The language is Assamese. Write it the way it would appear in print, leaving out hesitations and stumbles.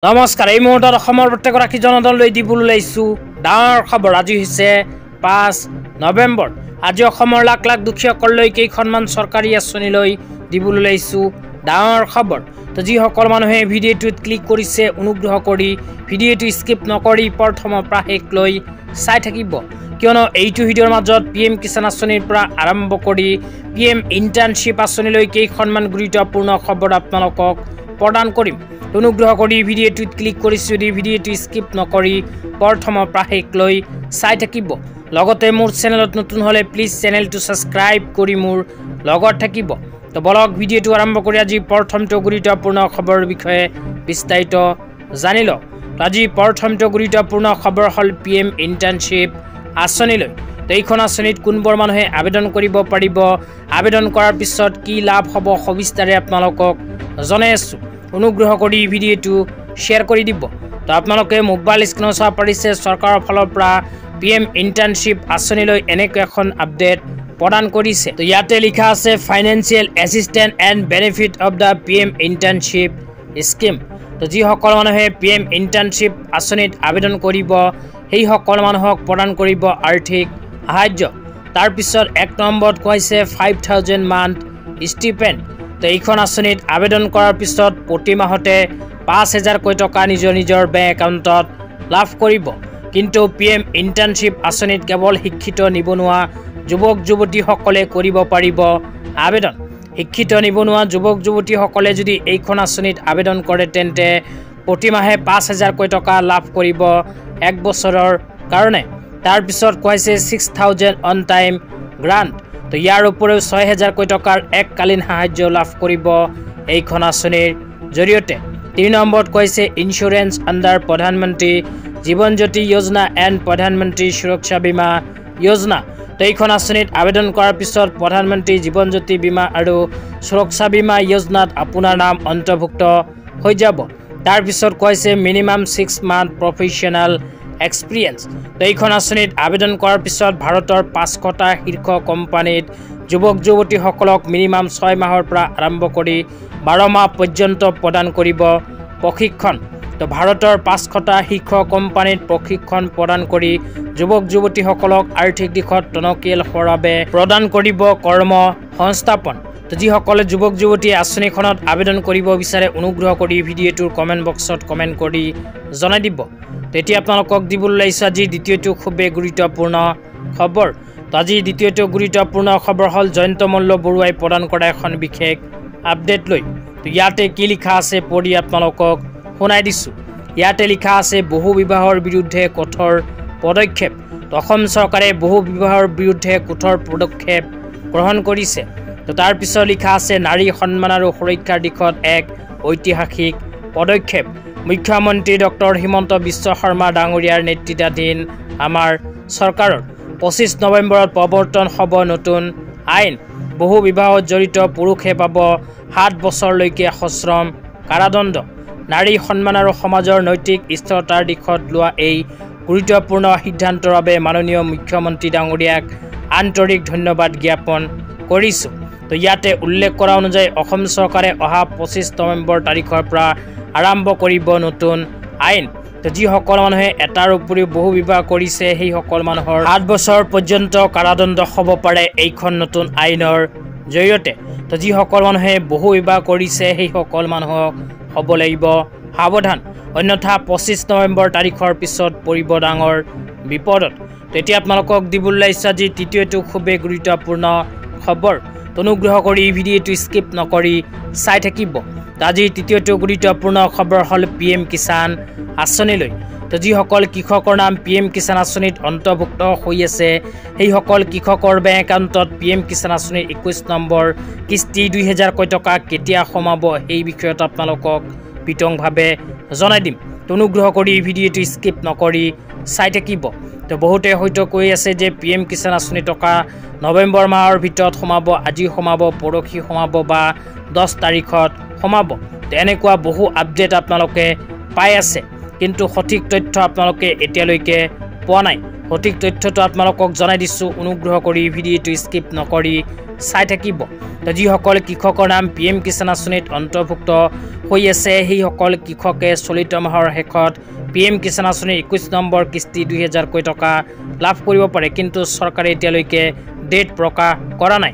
নমস্কাৰ এই মুহূৰ্তত অসমৰ প্ৰত্যেকগৰাকী জনতালৈ দিবলৈ ওলাইছো ডাঙৰ খবৰ। আজি হৈছে 5 নৱেম্বৰ। আজি অসমৰ লাখ লাখ দুখীয়াসকললৈ কেইখনমান চৰকাৰী আঁচনিলৈ দিবলৈ ওলাইছো ডাঙৰ খবৰ। তো যিসকল মানুহে ভিডিঅ'টোত ক্লিক কৰিছে অনুগ্ৰহ কৰি ভিডিঅ'টো স্কিপ নকৰি প্ৰথমৰ পৰা শেষলৈ চাই থাকিব, কিয়নো এইটো ভিডিঅ'ৰ মাজত PM কিষাণ আঁচনিৰ পৰা আৰম্ভ কৰি PM ইণ্টাৰ্ণশ্বিপ আঁচনিলৈ কেইখনমান গুৰুত্বপূৰ্ণ খবৰ আপোনালোকক প্ৰদান কৰিম। অনুগ্ৰহ কৰি ভিডিঅ'টোত ক্লিক কৰিছো যদি ভিডিঅ'টো স্কিপ নকৰি প্ৰথমৰ পৰা শেষলৈ চাই থাকিব। লগতে মোৰ চেনেলত নতুন হ'লে প্লিজ চেনেলটো ছাবস্ক্ৰাইব কৰি মোৰ লগত থাকিব। তো বলক ভিডিঅ'টো আৰম্ভ কৰি আজি প্ৰথমটো গুৰুত্বপূৰ্ণ খবৰৰ বিষয়ে বিস্তাৰিত জানি লওঁ। আজি প্ৰথমটো গুৰুত্বপূৰ্ণ খবৰ হ'ল PM ইণ্টাৰ্ণশ্বিপ আঁচনিলৈ। তো এইখন আঁচনিত কোনবোৰ মানুহে আবেদন কৰিব পাৰিব, আবেদন কৰাৰ পিছত কি লাভ হ'ব সবিস্তাৰে আপোনালোকক জনাই আছোঁ। অনুগ্ৰহ কৰি ভিডিঅ'টো শ্বেয়াৰ কৰি দিব। তো আপোনালোকে মোবাইল স্ক্ৰীনত চাব পাৰিছে চৰকাৰৰ ফালৰ পৰা PM ইণ্টাৰ্ণশ্বিপ আঁচনিলৈ এনেকৈ এখন আপডেট প্ৰদান কৰিছে। তো ইয়াতে লিখা আছে financial assistant and benefit of the PM internship scheme. তো যিসকল মানুহে PM ইণ্টাৰ্ণশ্বিপ আঁচনিত আবেদন কৰিব সেইসকল মানুহক প্ৰদান কৰিব আৰ্থিক সাহায্য। তাৰপিছত 1 নম্বৰত কৈছে 5000 মান্থ ষ্টিপেণ্ড। তো এইখন আঁচনিত আবেদন কৰাৰ পিছত প্ৰতি মাহতে 5000কৈ টকা নিজৰ বেংক একাউণ্টত লাভ কৰিব। কিন্তু PM ইণ্টাৰ্ণশ্বিপ আঁচনিত কেৱল শিক্ষিত নিবনুৱা যুৱক যুৱতীসকলে কৰিব পাৰিব আবেদন। শিক্ষিত নিবনুৱা যুৱক যুৱতীসকলে যদি এইখন আঁচনিত আবেদন কৰে তেন্তে প্ৰতিমাহে 5000কৈ টকা লাভ কৰিব 1 বছৰৰ কাৰণে। তাৰপিছত কৈছে 6000 অন টাইম গ্ৰাণ্ট। তো ইয়াৰ উপৰিও 6000কৈ টকাৰ এককালীন সাহায্য লাভ কৰিব এইখন আঁচনিৰ জৰিয়তে। 3 নম্বৰত কৈছে ইঞ্চুৰেঞ্চ আণ্ডাৰ প্ৰধানমন্ত্ৰী জীৱন জ্যোতি যোজনা এণ্ড প্ৰধানমন্ত্ৰী সুৰক্ষা বীমা যোজনা। তো এইখন আঁচনিত আবেদন কৰাৰ পিছত প্ৰধানমন্ত্ৰী জীৱন জ্যোতি বীমা আৰু সুৰক্ষা বীমা যোজনাত আপোনাৰ নাম অন্তৰ্ভুক্ত হৈ যাব। তাৰপিছত কৈছে মিনিমাম 6 মান্থ প্ৰফেশ্যনেল এক্সপিৰিয়েঞ্চ। তো এইখন আঁচনিত আবেদন কৰাৰ পিছত ভাৰতৰ 500টা শীৰ্ষ কোম্পানীত যুৱক যুৱতীসকলক মিনিমাম 6 মাহৰ পৰা আৰম্ভ কৰি 12 মাহ পৰ্যন্ত প্ৰদান কৰিব প্ৰশিক্ষণ। তো ভাৰতৰ 500টা শীৰ্ষ কোম্পানীত প্ৰশিক্ষণ প্ৰদান কৰি যুৱক যুৱতীসকলক আৰ্থিক দিশত টনকিয়াল হোৱাৰ বাবে প্ৰদান কৰিব কৰ্ম সংস্থাপন। তো যিসকলে যুৱক যুৱতীয়ে আঁচনিখনত আবেদন কৰিব বিচাৰে অনুগ্ৰহ কৰি ভিডিঅ'টোৰ কমেণ্ট বক্সত কমেণ্ট কৰি জনাই দিব। তেতিয়া আপোনালোকক দিবলৈ ওলাইছোঁ আজি দ্বিতীয়টো খুবেই গুৰুত্বপূৰ্ণ খবৰ। তো আজি দ্বিতীয়টো গুৰুত্বপূৰ্ণ খবৰ হ'ল জয়ন্ত মল্ল বৰুৱাই প্ৰদান কৰা এখন বিশেষ আপডেট লৈ। তো ইয়াতে কি লিখা আছে পঢ়ি আপোনালোকক শুনাই দিছোঁ। ইয়াতে লিখা আছে বহু বিবাহৰ বিৰুদ্ধে কঠোৰ পদক্ষেপ। তো অসম চৰকাৰে বহু বিবাহৰ বিৰুদ্ধে কঠোৰ পদক্ষেপ গ্ৰহণ কৰিছে। তো তাৰপিছত লিখা আছে নাৰী সন্মান আৰু সুৰক্ষাৰ দিশত এক ঐতিহাসিক পদক্ষেপ। মুখ্যমন্ত্ৰী ডক্টৰ হিমন্ত বিশ্ব শৰ্মা ডাঙৰীয়াৰ নেতৃত্বাধীন আমাৰ চৰকাৰৰ 25 নৱেম্বৰত প্ৰৱৰ্তন হ'ব নতুন আইন। বহু বিবাহত জড়িত পুৰুষে পাব 7 বছৰলৈকে সশ্ৰম কাৰাদণ্ড। নাৰী সন্মান আৰু সমাজৰ নৈতিক স্থিৰতাৰ দিশত লোৱা এই গুৰুত্বপূৰ্ণ সিদ্ধান্তৰ বাবে মাননীয় মুখ্যমন্ত্ৰী ডাঙৰীয়াক আন্তৰিক ধন্যবাদ জ্ঞাপন কৰিছোঁ। তো ইয়াতে উল্লেখ কৰা অনুযায়ী অসম চৰকাৰে অহা 25 নৱেম্বৰ তাৰিখৰ পৰা আৰম্ভ কৰিব নতুন আইন। তো যিসকল মানুহে এটাৰ উপৰিও বহু বিবাহ কৰিছে সেইসকল মানুহৰ 7 বছৰ পৰ্যন্ত কাৰাদণ্ড হ'ব পাৰে এইখন নতুন আইনৰ জৰিয়তে। তো যিসকল মানুহে বহু বিবাহ কৰিছে সেইসকল মানুহক হ'ব লাগিব সাৱধান, অন্যথা 25 নৱেম্বৰ তাৰিখৰ পিছত পৰিব ডাঙৰ বিপদত। তেতিয়া আপোনালোকক দিবলৈ ওলাইছোঁ আজি তৃতীয়টো খুবেই গুৰুত্বপূৰ্ণ খবৰ। অনুগ্ৰহ কৰি ভিডিঅ'টো স্কিপ নকৰি চাই থাকিব। আজি তৃতীয়টো গুৰুত্বপূৰ্ণ খবৰ হ'ল PM কিষাণ আঁচনিলৈ। তো যিসকল কৃষকৰ নাম PM কিষাণ আঁচনিত অন্তৰ্ভুক্ত হৈ আছে সেইসকল কৃষকৰ বেংক একাউণ্টত PM কিষাণ আঁচনিৰ 21 নম্বৰ কিস্তি 2000কৈ টকা কেতিয়া সোমাব সেই বিষয়ত আপোনালোকক বিতংভাৱে জনাই দিম। অনুগ্ৰহ কৰি ভিডিঅ'টো স্কিপ নকৰি চাই থাকিব। তো বহুতে হয়তো কৈ আছে যে PM কিষাণ আঁচনি টকা নৱেম্বৰ মাহৰ ভিতৰত সোমাব, আজি সোমাব, পৰহি সোমাব বা 10 তাৰিখত সোমাব। এনেকুৱা বহু আপডেট আপোনালোকে পাই আছে, কিন্তু সঠিক তথ্য আপোনালোকে এতিয়ালৈকে পোৱা নাই। সঠিক তথ্যটো আপোনালোকক জনাই দিছোঁ। অনুগ্ৰহ কৰি ভিডিঅ'টো স্কিপ নকৰি চাই থাকিব। তো যিসকল কৃষকৰ নাম PM কিষাণ আঁচনিত অন্তৰ্ভুক্ত হৈ আছে সেইসকল কৃষকে চলিত মাহৰ শেষত PM কিষাণ আঁচনিৰ 21 নম্বৰ কিস্তি 2000 কোটি টকা লাভ কৰিব পাৰে, কিন্তু চৰকাৰে এতিয়ালৈকে ডেট প্ৰকাশ কৰা নাই।